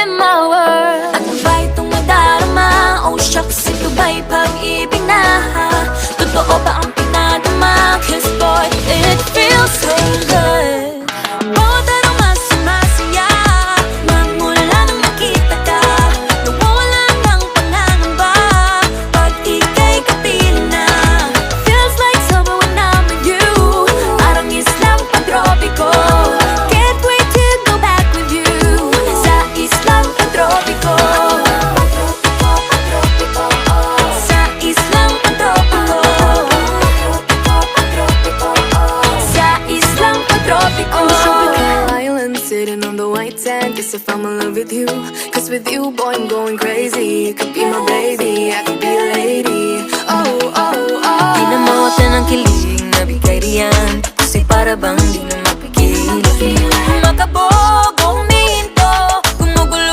in my world. At kung ba itong nadarama, oh shucks, ito ba'y pag-ibig na? Totoo ba ang pinadama? Cause boy, it feels so good. Bawat araw mas sumasaya, magmula nang makita ka. Nawawala ng pangangamba pag ika'y kapiling na. Feels like summer when I'm with you, parang islang pantropiko. Can't wait to go back with you sa islang pantropiko. Sa islang pantropiko. Sa islang pantropiko. Island sitting on the white sand. Guess if I'm in love with you, cause with you, boy, I'm going crazy. You could be my baby, I could be a lady. Oh, oh, oh. Di na mawala ng kilig na bigay riyan, kasi para bang di na